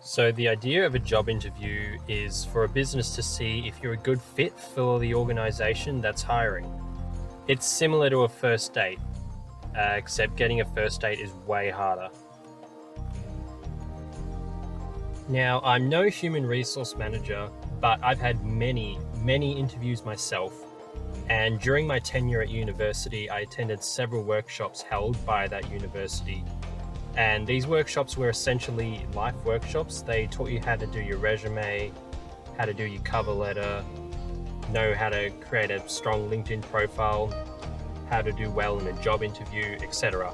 So, the idea of a job interview is for a business to see if you're a good fit for the organization that's hiring. It's similar to a first date, except getting a first date is way harder. Now, I'm no human resource manager, but I've had many interviews myself. And during my tenure at university, I attended several workshops held by that university. And these workshops were essentially life workshops. They taught you how to do your resume, how to do your cover letter, know how to create a strong LinkedIn profile, how to do well in a job interview, etc.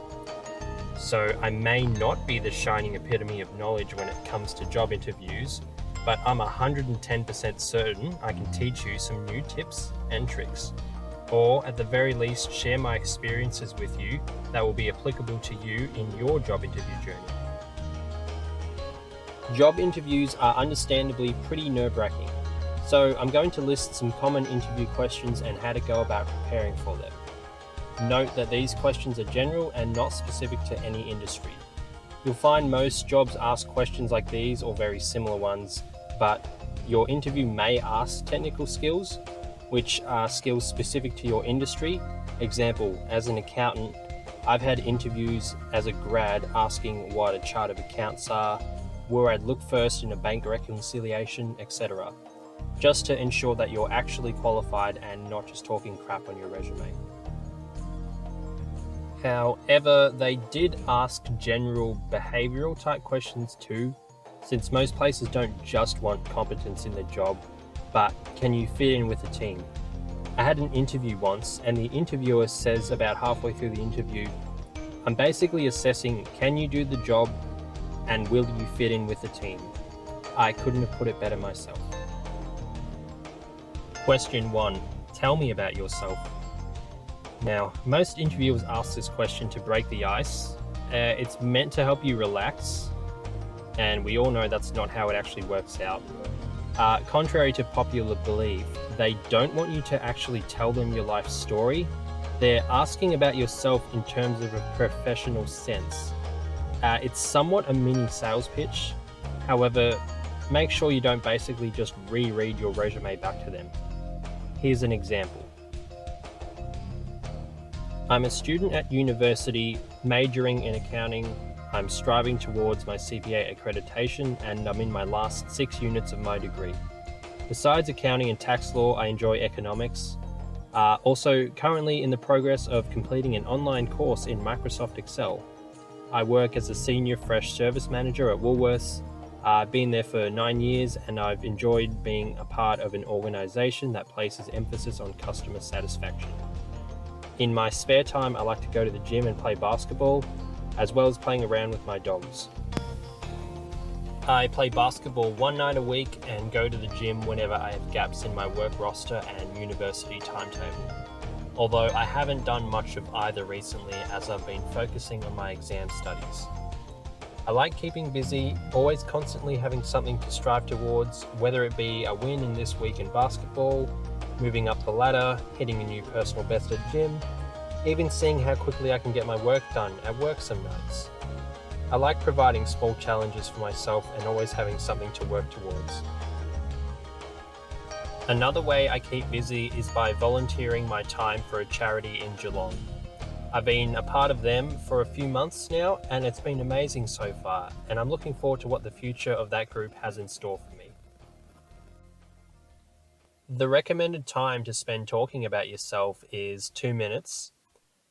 So I may not be the shining epitome of knowledge when it comes to job interviews, but I'm 110% certain I can teach you some new tips and tricks, or at the very least share my experiences with you that will be applicable to you in your job interview journey. Job interviews are understandably pretty nerve-wracking, so I'm going to list some common interview questions and how to go about preparing for them. Note that these questions are general and not specific to any industry. You'll find most jobs ask questions like these or very similar ones, but your interview may ask technical skills, which are skills specific to your industry. Example, as an accountant, I've had interviews as a grad asking what a chart of accounts are, where I'd look first in a bank reconciliation, etc., just to ensure that you're actually qualified and not just talking crap on your resume. However, they did ask general behavioral type questions too, since most places don't just want competence in the job, but can you fit in with the team? I had an interview once, and the interviewer says about halfway through the interview, I'm basically assessing, can you do the job and will you fit in with the team? I couldn't have put it better myself. Question 1. Tell me about yourself. Now, most interviewers ask this question to break the ice. It's meant to help you relax, and we all know that's not how it actually works out. Contrary to popular belief, they don't want you to actually tell them your life story. They're asking about yourself in terms of a professional sense. It's somewhat a mini sales pitch. However, make sure you don't basically just reread your resume back to them. Here's an example. I'm a student at university, majoring in accounting. I'm striving towards my CPA accreditation, and I'm in my last 6 units of my degree. Besides accounting and tax law, I enjoy economics. Also, currently in the progress of completing an online course in Microsoft Excel. I work as a senior fresh service manager at Woolworths. I've been there for 9 years, and I've enjoyed being a part of an organization that places emphasis on customer satisfaction. In my spare time, I like to go to the gym and play basketball, as well as playing around with my dogs. I play basketball 1 night a week and go to the gym whenever I have gaps in my work roster and university timetable. Although I haven't done much of either recently, as I've been focusing on my exam studies. I like keeping busy, always constantly having something to strive towards, whether it be a win in this week in basketball, moving up the ladder, hitting a new personal best at gym, even seeing how quickly I can get my work done at work some nights. I like providing small challenges for myself and always having something to work towards. Another way I keep busy is by volunteering my time for a charity in Geelong. I've been a part of them for a few months now, and it's been amazing so far, and I'm looking forward to what the future of that group has in store for me. The recommended time to spend talking about yourself is 2 minutes.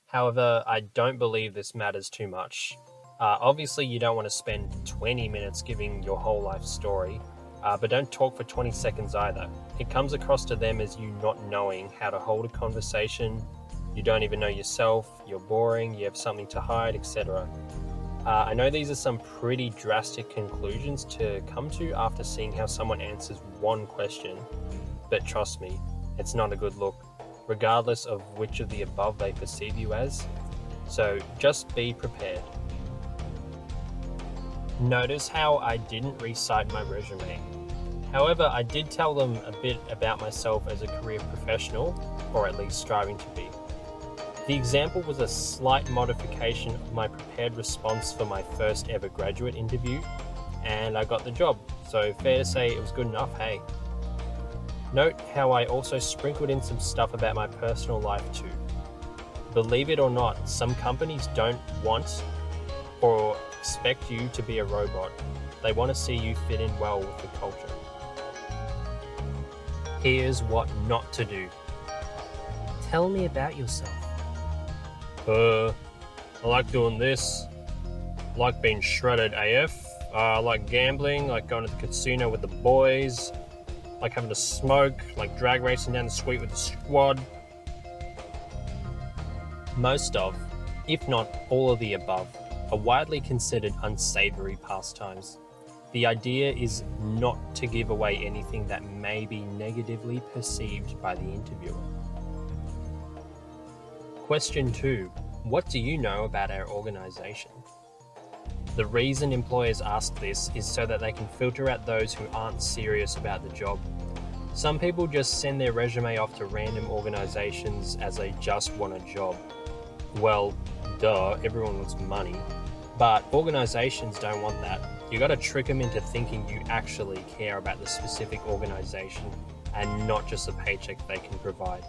However, I don't believe this matters too much. Obviously, you don't want to spend 20 minutes giving your whole life story, but don't talk for 20 seconds either. It comes across to them as you not knowing how to hold a conversation, you don't even know yourself, you're boring, you have something to hide, etc. I know these are some pretty drastic conclusions to come to after seeing how someone answers one question, but trust me, it's not a good look, regardless of which of the above they perceive you as. So just be prepared. Notice how I didn't recite my resume. However, I did tell them a bit about myself as a career professional, or at least striving to be. The example was a slight modification of my prepared response for my first ever graduate interview. and I got the job, so fair to say it was good enough, hey. Note how I also sprinkled in some stuff about my personal life too. Believe it or not, some companies don't want or expect you to be a robot. They want to see you fit in well with the culture. Here's what not to do. Tell me about yourself. I like doing this. I like being shredded AF. I like gambling, like going to the casino with the boys. Like having to smoke, like drag racing down the street with the squad. Most of, if not all of the above, are widely considered unsavory pastimes. The idea is not to give away anything that may be negatively perceived by the interviewer. Question 2. What do you know about our organisation? The reason employers ask this is so that they can filter out those who aren't serious about the job. Some people just send their resume off to random organisations as they just want a job. Well, duh, everyone wants money. But organisations don't want that. You gotta trick them into thinking you actually care about the specific organisation and not just the paycheck they can provide.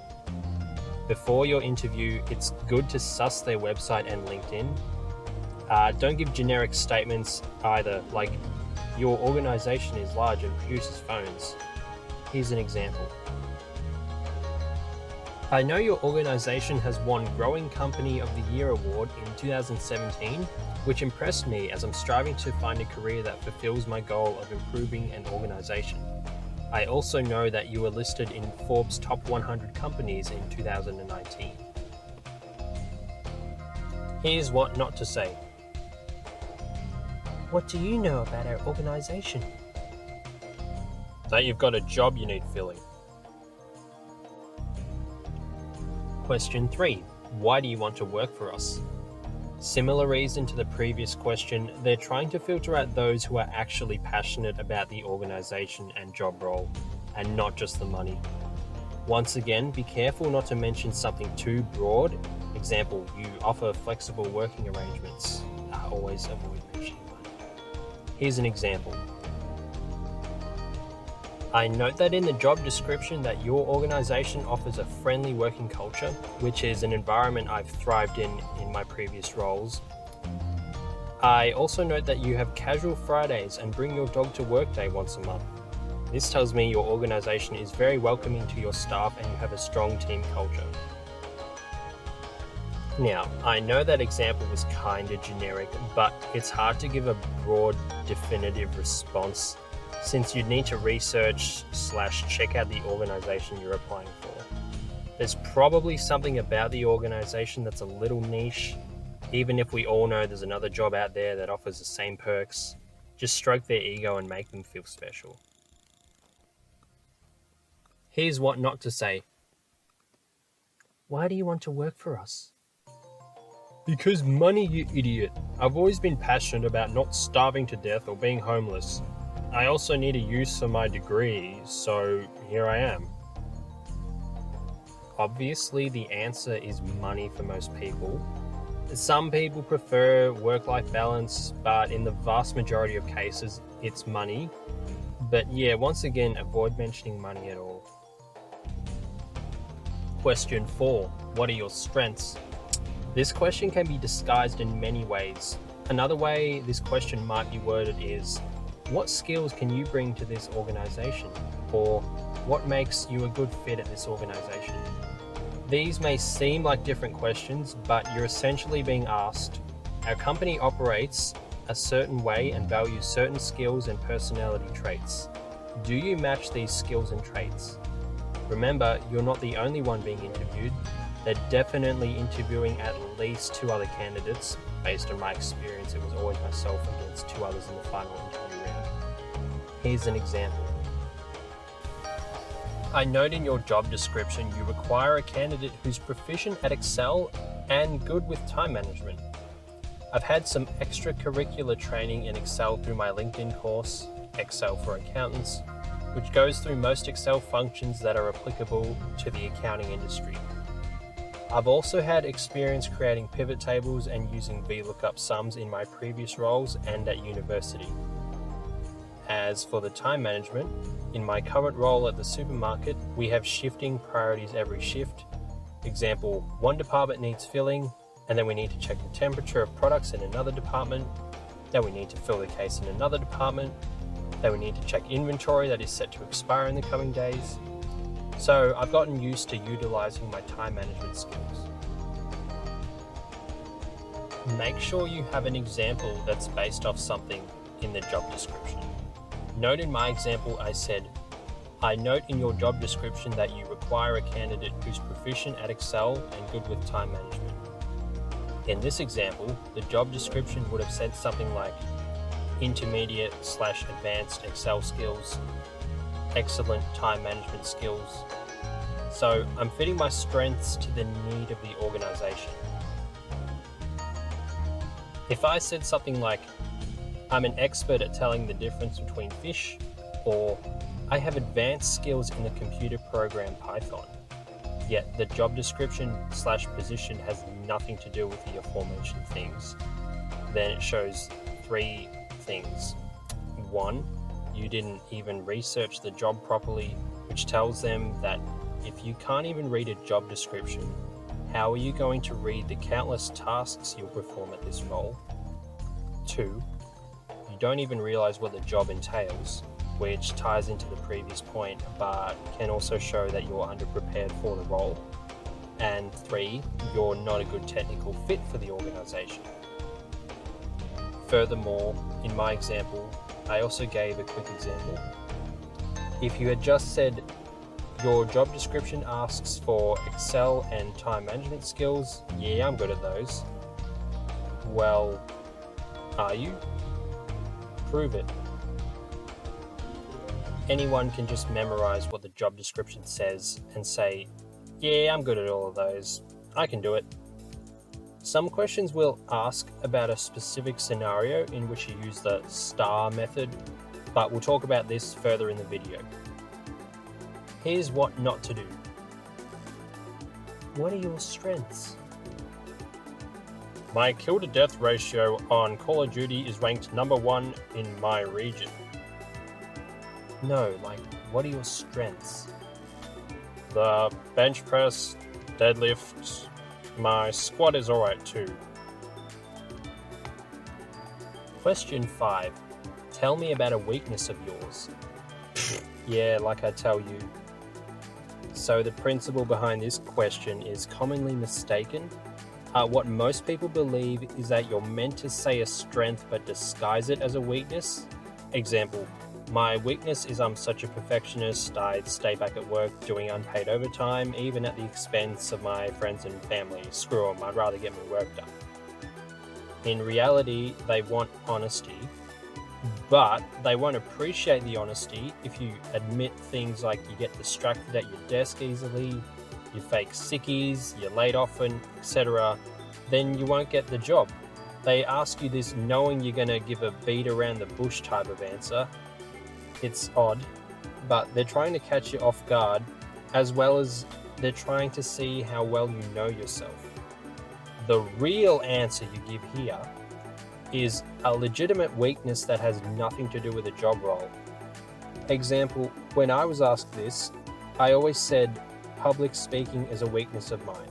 Before your interview, it's good to suss their website and LinkedIn. Don't give generic statements either, like your organisation is large and produces phones. Here's an example. I know your organisation has won Growing Company of the Year award in 2017, which impressed me as I'm striving to find a career that fulfills my goal of improving an organisation. I also know that you were listed in Forbes' top 100 companies in 2019. Here's what not to say. What do you know about our organisation? That you've got a job you need filling. Question 3. Why do you want to work for us? Similar reason to the previous question, they're trying to filter out those who are actually passionate about the organisation and job role, and not just the money. Once again, be careful not to mention something too broad. Example, you offer flexible working arrangements. Always avoid mentioning money. Here's an example. I note that in the job description that your organisation offers a friendly working culture, which is an environment I've thrived in my previous roles. I also note that you have casual Fridays and bring your dog to work day once a month. This tells me your organisation is very welcoming to your staff and you have a strong team culture. Now, I know that example was kinda generic, but it's hard to give a broad, definitive response since you'd need to research/check out the organisation you're applying for. There's probably something about the organisation that's a little niche, even if we all know there's another job out there that offers the same perks. Just stroke their ego and make them feel special. Here's what not to say. Why do you want to work for us? Because money, you idiot. I've always been passionate about not starving to death or being homeless. I also need a use for my degree, so here I am. Obviously, the answer is money for most people. Some people prefer work-life balance, but in the vast majority of cases, it's money. But yeah, once again, avoid mentioning money at all. Question 4. What are your strengths? This question can be disguised in many ways. Another way this question might be worded is, what skills can you bring to this organisation? Or what makes you a good fit at this organisation? These may seem like different questions, but you're essentially being asked, our company operates a certain way and values certain skills and personality traits. Do you match these skills and traits? Remember, you're not the only one being interviewed. They're definitely interviewing at least 2 other candidates. Based on my experience, it was always myself against 2 others in the final interview round. Here's an example. I note in your job description you require a candidate who's proficient at Excel and good with time management. I've had some extracurricular training in Excel through my LinkedIn course, Excel for Accountants, which goes through most Excel functions that are applicable to the accounting industry. I've also had experience creating pivot tables and using VLOOKUP sums in my previous roles and at university. As for the time management, in my current role at the supermarket, we have shifting priorities every shift. Example, one department needs filling, and then we need to check the temperature of products in another department. Then we need to fill the case in another department. Then we need to check inventory that is set to expire in the coming days. So I've gotten used to utilizing my time management skills. Make sure you have an example that's based off something in the job description. Note in my example, I said, I note in your job description that you require a candidate who's proficient at Excel and good with time management. In this example, the job description would have said something like intermediate/advanced Excel skills, excellent time management skills. So I'm fitting my strengths to the need of the organization. If I said something like, I'm an expert at telling the difference between fish, or I have advanced skills in the computer program Python, yet the job description/position has nothing to do with the aforementioned things, then it shows three things. One, you didn't even research the job properly, which tells them that if you can't even read a job description, how are you going to read the countless tasks you'll perform at this role? Two, you don't even realize what the job entails, which ties into the previous point, but can also show that you're underprepared for the role. And three, you're not a good technical fit for the organization. Furthermore, in my example, I also gave a quick example. If you had just said, your job description asks for Excel and time management skills, yeah, I'm good at those. Well, are you? Prove it. Anyone can just memorize what the job description says and say, yeah, I'm good at all of those. I can do it. Some questions will ask about a specific scenario in which you use the STAR method, but we'll talk about this further in the video. Here's what not to do. What are your strengths? My kill to death ratio on Call of Duty is ranked number 1 in my region. No, like, what are your strengths? The bench press, deadlift, my squat is alright too. Question 5. Tell me about a weakness of yours. Yeah, like I tell you. So the principle behind this question is commonly mistaken. What most people believe is that you're meant to say a strength but disguise it as a weakness. Example, my weakness is I'm such a perfectionist, I'd stay back at work doing unpaid overtime, even at the expense of my friends and family. Screw them, I'd rather get my work done. In reality, they want honesty, but they won't appreciate the honesty if you admit things like you get distracted at your desk easily, you fake sickies, you're late often, etc. Then you won't get the job. They ask you this knowing you're going to give a beat around the bush type of answer. It's odd, but they're trying to catch you off guard, as well as they're trying to see how well you know yourself. The real answer you give here is a legitimate weakness that has nothing to do with a job role. Example, when I was asked this, I always said, public speaking is a weakness of mine.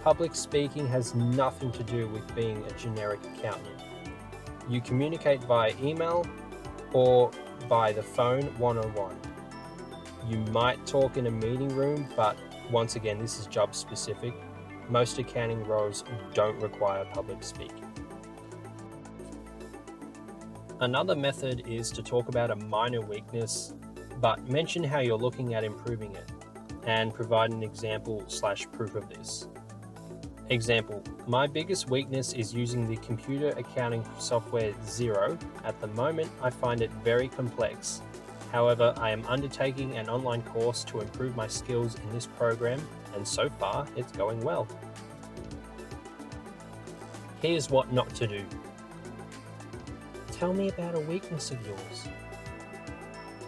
Public speaking has nothing to do with being a generic accountant. You communicate via email or by the phone one-on-one. You might talk in a meeting room, but once again, this is job specific. Most accounting roles don't require public speaking. Another method is to talk about a minor weakness, but mention how you're looking at improving it, and provide an example/proof of this. Example, my biggest weakness is using the computer accounting software Xero. At the moment, I find it very complex. However, I am undertaking an online course to improve my skills in this program, and so far, it's going well. Here's what not to do. Tell me about a weakness of yours.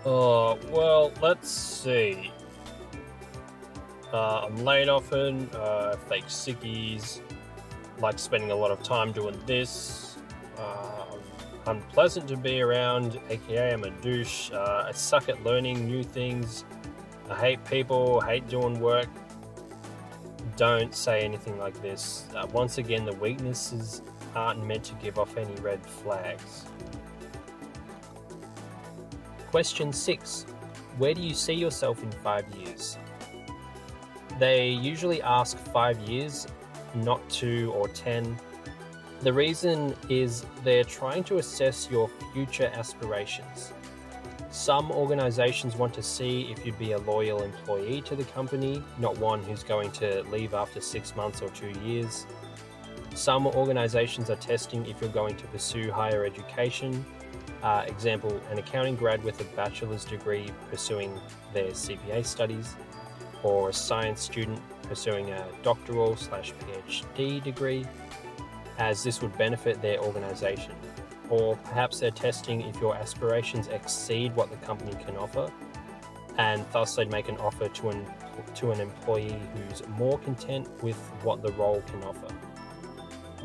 Well, let's see. I'm late often, fake sickies, like spending a lot of time doing this. unpleasant to be around, aka I'm a douche, I suck at learning new things, I hate people, hate doing work. Don't say anything like this. Once again, the weaknesses aren't meant to give off any red flags. Question 6. Where do you see yourself in 5 years? They usually ask 5 years, not 2 or 10. The reason is they're trying to assess your future aspirations. Some organizations want to see if you'd be a loyal employee to the company, not one who's going to leave after 6 months or 2 years. Some organizations are testing if you're going to pursue higher education. Example, an accounting grad with a bachelor's degree pursuing their CPA studies, or a science student pursuing a doctoral/PhD degree, as this would benefit their organization. Or perhaps they're testing if your aspirations exceed what the company can offer, and thus they'd make an offer to an employee who's more content with what the role can offer.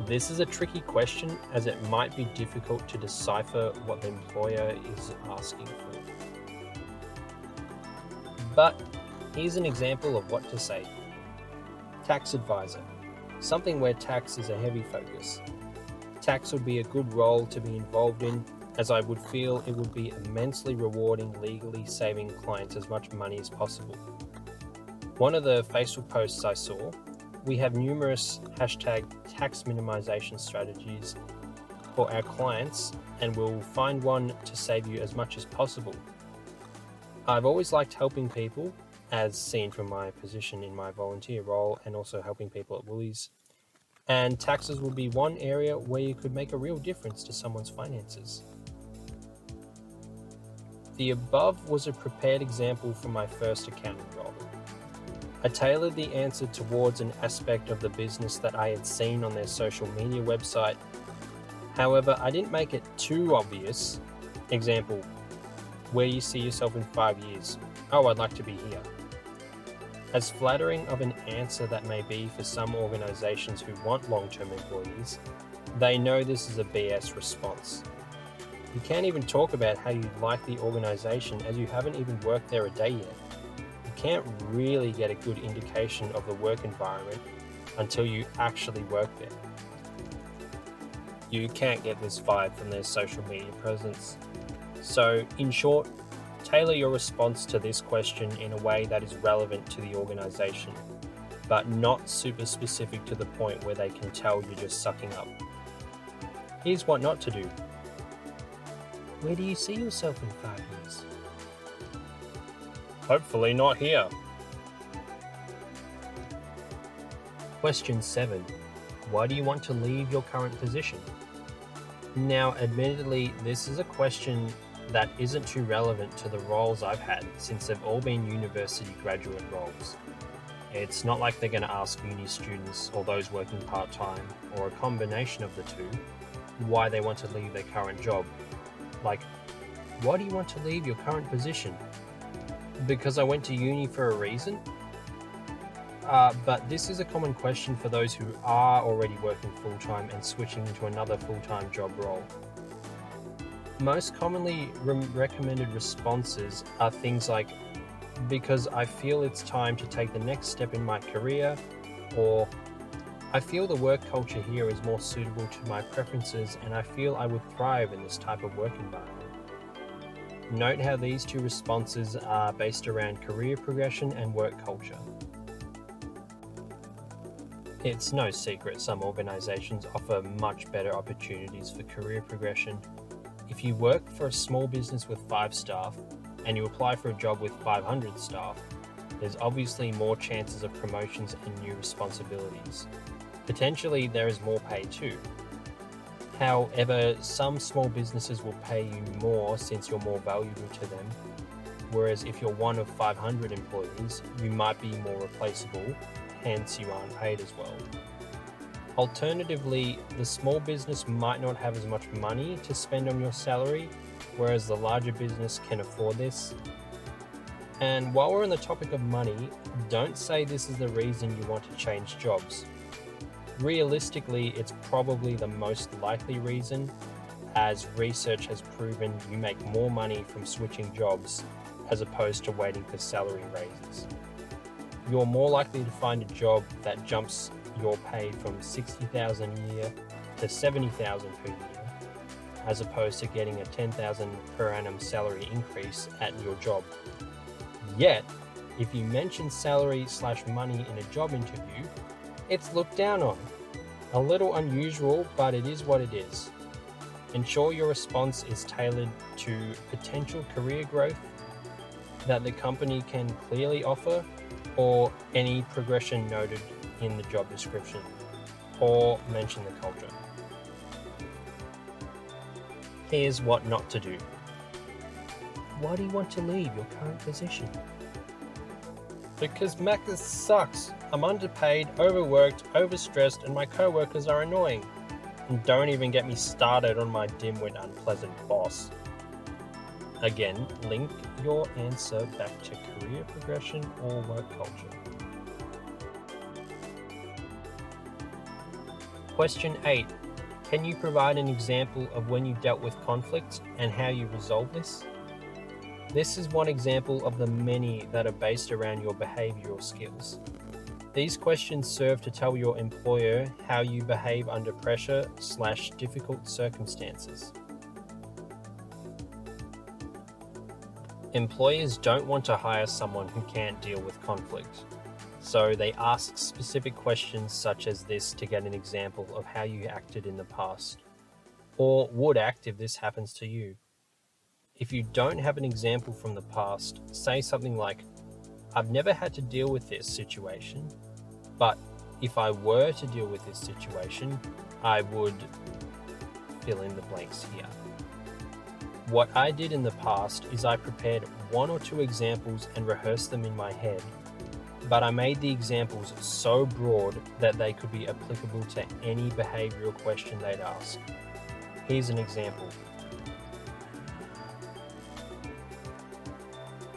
This is a tricky question, as it might be difficult to decipher what the employer is asking for. But here's an example of what to say. Tax advisor, something where tax is a heavy focus. Tax would be a good role to be involved in, as I would feel it would be immensely rewarding legally saving clients as much money as possible. One of the Facebook posts I saw, we have numerous #tax minimization strategies for our clients, and we'll find one to save you as much as possible. I've always liked helping people, as seen from my position in my volunteer role and also helping people at Woolies. And taxes would be one area where you could make a real difference to someone's finances. The above was a prepared example from my first accounting role. I tailored the answer towards an aspect of the business that I had seen on their social media website. However, I didn't make it too obvious. Example, where you see yourself in 5 years. Oh, I'd like to be here. As flattering of an answer that may be for some organizations who want long-term employees, they know this is a BS response. You can't even talk about how you like the organization as you haven't even worked there a day yet. You can't really get a good indication of the work environment until you actually work there. You can't get this vibe from their social media presence. So, in short, tailor your response to this question in a way that is relevant to the organization, but not super specific to the point where they can tell you're just sucking up. Here's what not to do. Where do you see yourself in 5 years? Hopefully not here. Question 7. Why do you want to leave your current position? Now, admittedly, this is a question that isn't too relevant to the roles I've had, since they've all been university graduate roles. It's not like they're going to ask uni students or those working part-time, or a combination of the two, why they want to leave their current job. Like, why do you want to leave your current position? Because I went to uni for a reason? But this is a common question for those who are already working full-time and switching into another full-time job role. Most commonly recommended responses are things like, because I feel it's time to take the next step in my career, or I feel the work culture here is more suitable to my preferences and I feel I would thrive in this type of work environment. Note how these two responses are based around career progression and work culture. It's no secret some organizations offer much better opportunities for career progression. If you work for a small business with 5 staff and you apply for a job with 500 staff, there's obviously more chances of promotions and new responsibilities. Potentially there is more pay too. However, some small businesses will pay you more since you're more valuable to them, whereas if you're one of 500 employees, you might be more replaceable, hence you aren't paid as well. Alternatively, the small business might not have as much money to spend on your salary, whereas the larger business can afford this. And while we're on the topic of money, don't say this is the reason you want to change jobs. Realistically, it's probably the most likely reason, as research has proven you make more money from switching jobs as opposed to waiting for salary raises. You're more likely to find a job that jumps your pay from $60,000 a year to $70,000 per year, as opposed to getting a $10,000 per annum salary increase at your job. Yet, if you mention salary/money in a job interview, it's looked down on. A little unusual, but it is what it is. Ensure your response is tailored to potential career growth that the company can clearly offer, or any progression noted in the job description, or mention the culture. Here's what not to do. Why do you want to leave your current position? Because Macca's sucks. I'm underpaid, overworked, overstressed, and my coworkers are annoying. And don't even get me started on my dim-wit, unpleasant boss. Again, link your answer back to career progression or work culture. Question 8. Can you provide an example of when you dealt with conflict and how you resolved this? This is one example of the many that are based around your behavioral skills. These questions serve to tell your employer how you behave under pressure/difficult circumstances. Employers don't want to hire someone who can't deal with conflict, so they ask specific questions such as this to get an example of how you acted in the past, or would act if this happens to you. If you don't have an example from the past, say something like, "I've never had to deal with this situation, but if I were to deal with this situation, I would fill in the blanks here." What I did in the past is I prepared 1 or 2 examples and rehearsed them in my head, but I made the examples so broad that they could be applicable to any behavioral question they'd ask. Here's an example.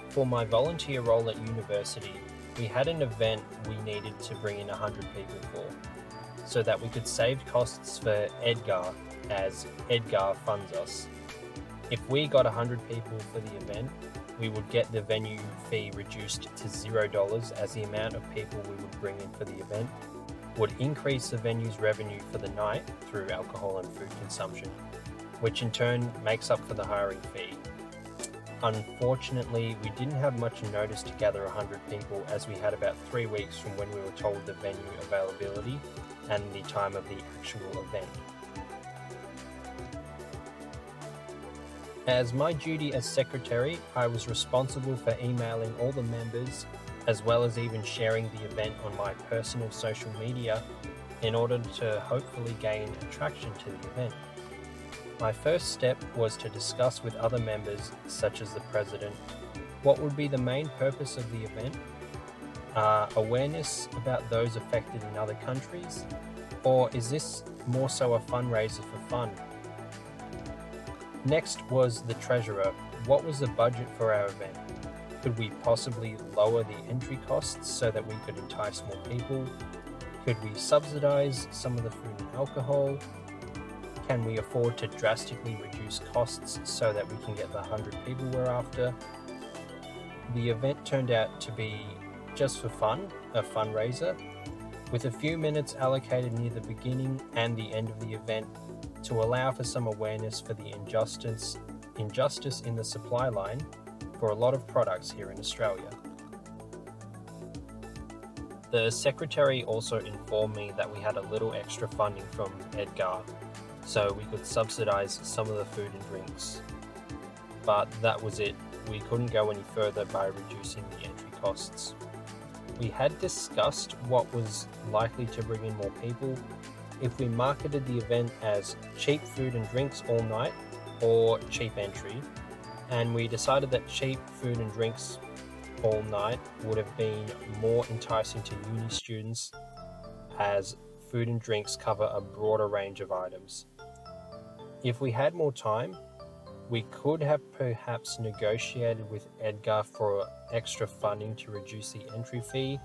For my volunteer role at university, we had an event we needed to bring in 100 people for, so that we could save costs for Edgar, as Edgar funds us. If we got 100 people for the event, we would get the venue fee reduced to $0, as the amount of people we would bring in for the event would increase the venue's revenue for the night through alcohol and food consumption, which in turn makes up for the hiring fee. Unfortunately, we didn't have much notice to gather 100 people, as we had about 3 weeks from when we were told the venue availability and the time of the actual event. As my duty as secretary, I was responsible for emailing all the members, as well as even sharing the event on my personal social media in order to hopefully gain attraction to the event. My first step was to discuss with other members, such as the president, what would be the main purpose of the event, awareness about those affected in other countries, or is this more so a fundraiser for fun? Next was the treasurer. What was the budget for our event? Could we possibly lower the entry costs so that we could entice more people? Could we subsidize some of the food and alcohol? Can we afford to drastically reduce costs so that we can get the 100 people we're after? The event turned out to be just for fun, a fundraiser, with a few minutes allocated near the beginning and the end of the event to allow for some awareness for the injustice in the supply line for a lot of products here in Australia. The secretary also informed me that we had a little extra funding from Edgar, so we could subsidize some of the food and drinks. But that was it. We couldn't go any further by reducing the entry costs. We had discussed what was likely to bring in more people if we marketed the event as cheap food and drinks all night or cheap entry, and we decided that cheap food and drinks all night would have been more enticing to uni students, as food and drinks cover a broader range of items. If we had more time, we could have perhaps negotiated with Edgar for extra funding to reduce the entry fee,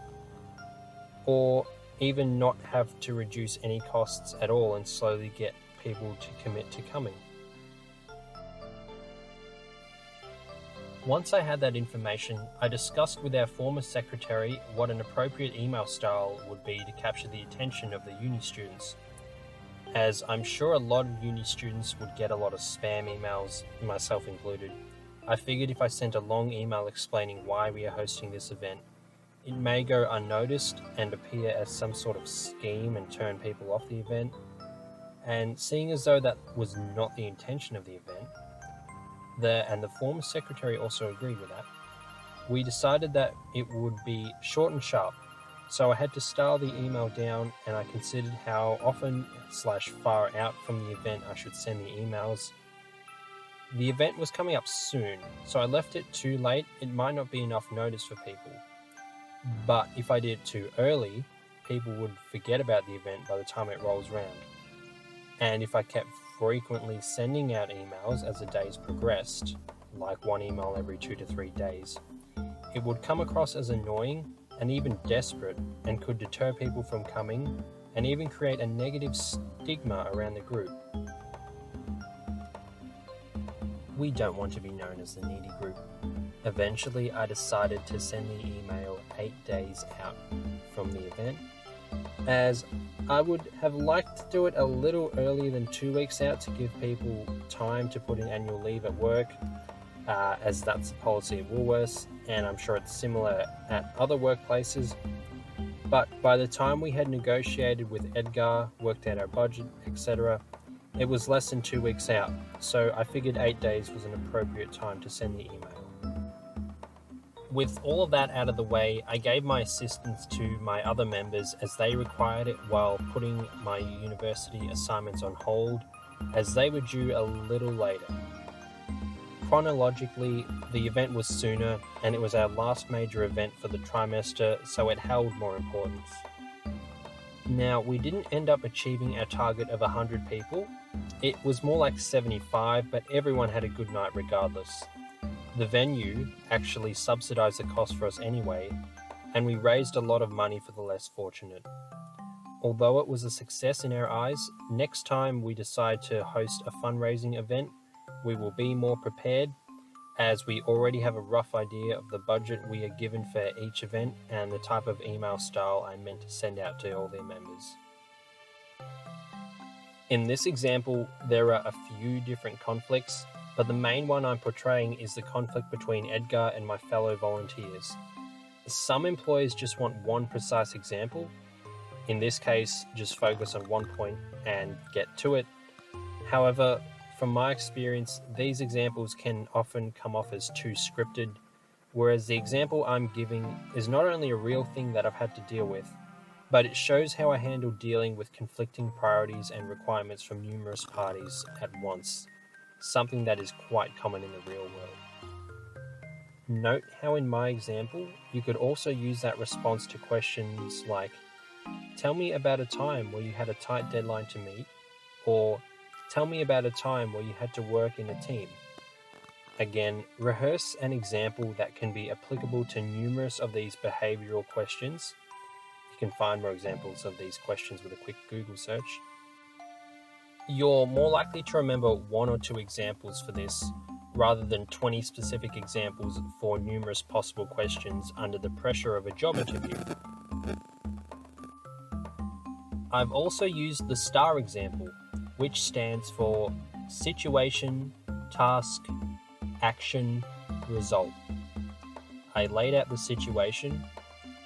or even not have to reduce any costs at all and slowly get people to commit to coming. Once I had that information, I discussed with our former secretary what an appropriate email style would be to capture the attention of the uni students, as I'm sure a lot of uni students would get a lot of spam emails, myself included. I figured if I sent a long email explaining why we are hosting this event, it may go unnoticed and appear as some sort of scheme and turn people off the event. And seeing as though that was not the intention of the event, the former secretary also agreed with that, we decided that it would be short and sharp. So I had to style the email down, and I considered how often / far out from the event I should send the emails. The event was coming up soon, so I left it too late. It might not be enough notice for people. But if I did it too early, people would forget about the event by the time it rolls around. And if I kept frequently sending out emails as the days progressed, like one email every 2 to 3 days, it would come across as annoying and even desperate, and could deter people from coming and even create a negative stigma around the group. We don't want to be known as the needy group. Eventually, I decided to send the email 8 days out from the event, as I would have liked to do it a little earlier than 2 weeks out to give people time to put in annual leave at work, as that's the policy at Woolworths, and I'm sure it's similar at other workplaces. But by the time we had negotiated with Edgar, worked out our budget, etc., it was less than 2 weeks out, so I figured 8 days was an appropriate time to send the email. With all of that out of the way, I gave my assistance to my other members as they required it, while putting my university assignments on hold as they were due a little later. Chronologically, the event was sooner, and it was our last major event for the trimester, so it held more importance. Now, we didn't end up achieving our target of 100 people. It was more like 75, but everyone had a good night regardless. The venue actually subsidized the cost for us anyway, and we raised a lot of money for the less fortunate. Although it was a success in our eyes, next time we decide to host a fundraising event, we will be more prepared, as we already have a rough idea of the budget we are given for each event and the type of email style I meant to send out to all their members. In this example, there are a few different conflicts, but the main one I'm portraying is the conflict between Edgar and my fellow volunteers. Some employees just want one precise example. In this case, just focus on one point and get to it. However, from my experience, these examples can often come off as too scripted, whereas the example I'm giving is not only a real thing that I've had to deal with, but it shows how I handle dealing with conflicting priorities and requirements from numerous parties at once, something that is quite common in the real world. Note how in my example, you could also use that response to questions like, tell me about a time where you had a tight deadline to meet, or tell me about a time where you had to work in a team. Again, rehearse an example that can be applicable to numerous of these behavioral questions. You can find more examples of these questions with a quick Google search. You're more likely to remember 1 or 2 examples for this, rather than 20 specific examples for numerous possible questions under the pressure of a job interview. I've also used the STAR example, which stands for situation, task, action, result. I laid out the situation,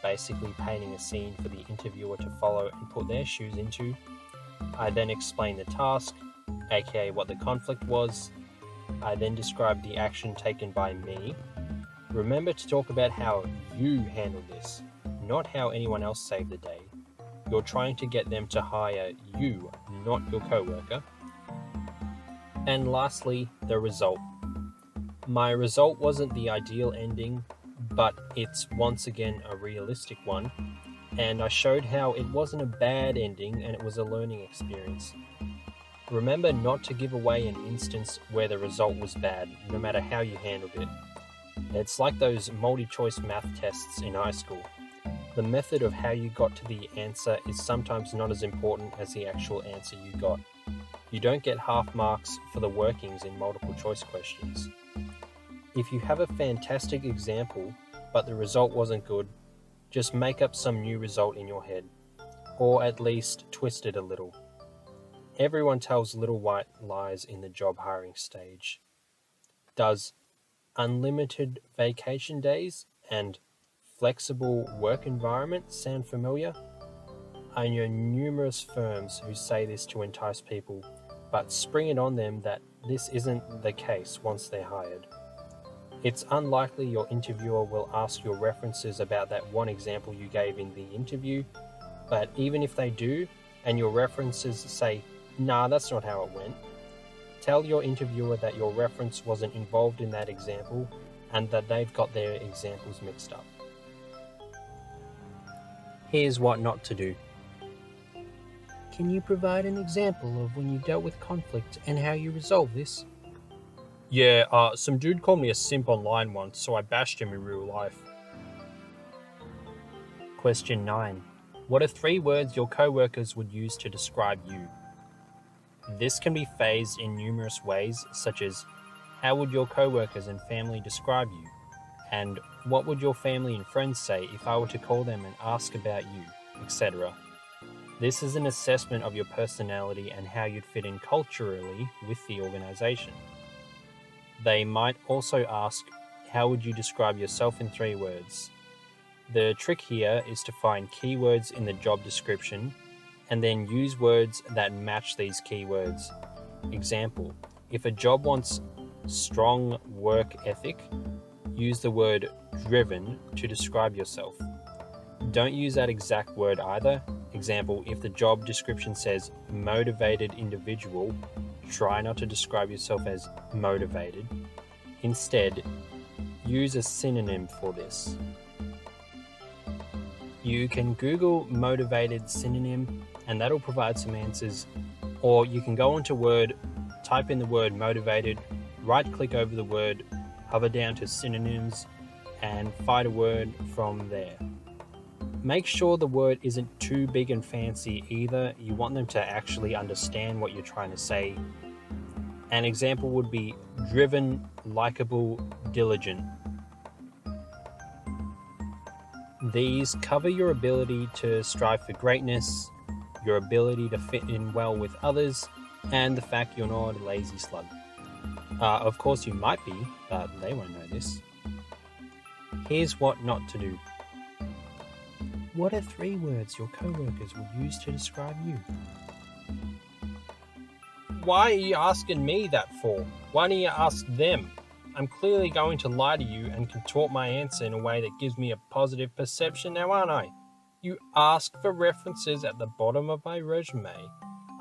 basically painting a scene for the interviewer to follow and put their shoes into. I then explained the task, aka what the conflict was. I then described the action taken by me. Remember to talk about how you handled this, not how anyone else saved the day. You're trying to get them to hire you, not your coworker. And lastly, the result. My result wasn't the ideal ending, but it's once again a realistic one, and I showed how it wasn't a bad ending and it was a learning experience. Remember not to give away an instance where the result was bad, no matter how you handled it. It's like those multi-choice math tests in high school. The method of how you got to the answer is sometimes not as important as the actual answer you got. You don't get half marks for the workings in multiple choice questions. If you have a fantastic example, but the result wasn't good, just make up some new result in your head, or at least twist it a little. Everyone tells little white lies in the job hiring stage. Does unlimited vacation days and flexible work environment sound familiar? I know numerous firms who say this to entice people, but spring it on them that this isn't the case once they're hired. It's unlikely your interviewer will ask your references about that one example you gave in the interview, but even if they do, and your references say, "Nah, that's not how it went," tell your interviewer that your reference wasn't involved in that example and that they've got their examples mixed up. Here's what not to do. Can you provide an example of when you dealt with conflict and how you resolved this? Yeah, some dude called me a simp online once, so I bashed him in real life. Question 9. What are 3 words your co-workers would use to describe you? This can be phrased in numerous ways, such as, how would your co-workers and family describe you? And what would your family and friends say if I were to call them and ask about you, etc. This is an assessment of your personality and how you'd fit in culturally with the organization. They might also ask, how would you describe yourself in 3 words? The trick here is to find keywords in the job description and then use words that match these keywords. Example, if a job wants strong work ethic, use the word driven to describe yourself. Don't use that exact word either. Example, if the job description says motivated individual, try not to describe yourself as motivated. Instead, use a synonym for this. You can Google motivated synonym and that'll provide some answers, or you can go onto Word, type in the word motivated, right click over the word, hover down to synonyms and find a word from there. Make sure the word isn't too big and fancy either. You want them to actually understand what you're trying to say. An example would be driven, likable, diligent. These cover your ability to strive for greatness, your ability to fit in well with others, and the fact you're not a lazy slug. Of course you might be, but they won't know this. Here's what not to do. What are 3 words your co-workers would use to describe you? Why are you asking me that for? Why don't you ask them? I'm clearly going to lie to you and contort my answer in a way that gives me a positive perception now, aren't I? You ask for references at the bottom of my resume.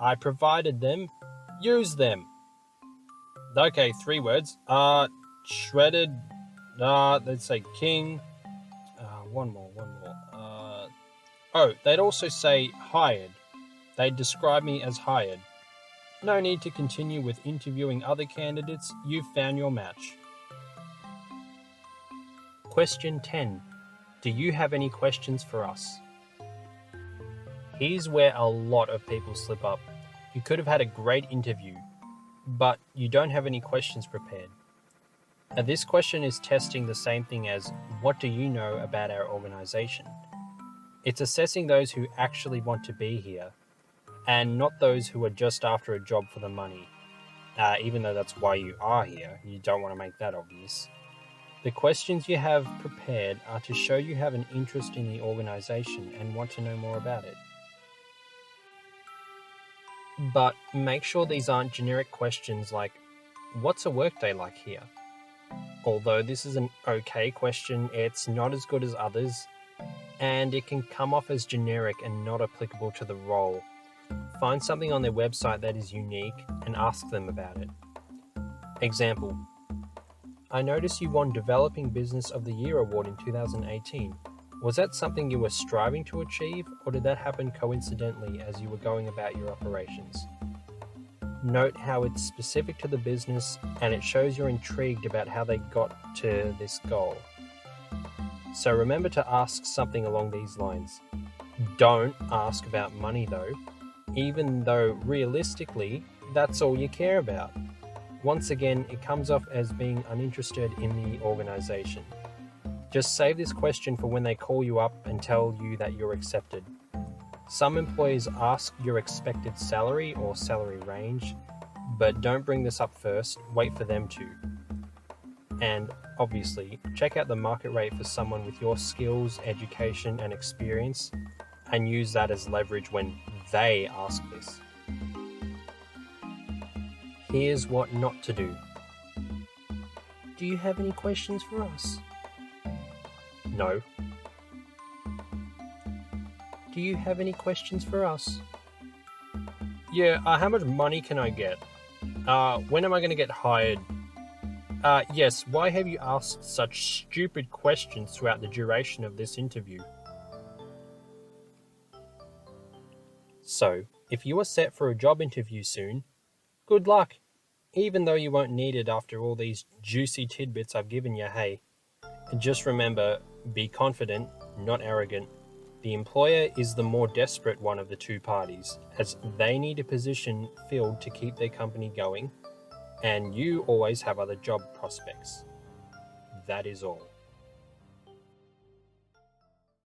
I provided them. Use them. Okay, 3 words. Shredded. Let's say king. One more. They'd also say hired. They'd describe me as hired. No need to continue with interviewing other candidates. You've found your match. Question 10. Do you have any questions for us? Here's where a lot of people slip up. You could have had a great interview, but you don't have any questions prepared. Now, this question is testing the same thing as, what do you know about our organization? It's assessing those who actually want to be here, and not those who are just after a job for the money. Even though that's why you are here, you don't want to make that obvious. The questions you have prepared are to show you have an interest in the organization and want to know more about it. But make sure these aren't generic questions like, what's a workday like here? Although this is an okay question, it's not as good as others, and it can come off as generic and not applicable to the role. Find something on their website that is unique and ask them about it. Example, I noticed you won Developing Business of the Year award in 2018. Was that something you were striving to achieve, or did that happen coincidentally as you were going about your operations? Note how it's specific to the business and it shows you're intrigued about how they got to this goal. So remember to ask something along these lines. Don't ask about money though, even though realistically, that's all you care about. Once again, it comes off as being uninterested in the organization. Just save this question for when they call you up and tell you that you're accepted. Some employers ask your expected salary or salary range, but don't bring this up first, wait for them to. And obviously, check out the market rate for someone with your skills, education, and experience, and use that as leverage when they ask this. Here's what not to do. Do you have any questions for us? No. Do you have any questions for us? Yeah, how much money can I get? When am I going to get hired? Yes, why have you asked such stupid questions throughout the duration of this interview? So, if you are set for a job interview soon, good luck, even though you won't need it after all these juicy tidbits I've given you, hey. Just remember, be confident, not arrogant. The employer is the more desperate one of the two parties, as they need a position filled to keep their company going, and you always have other job prospects. That is all.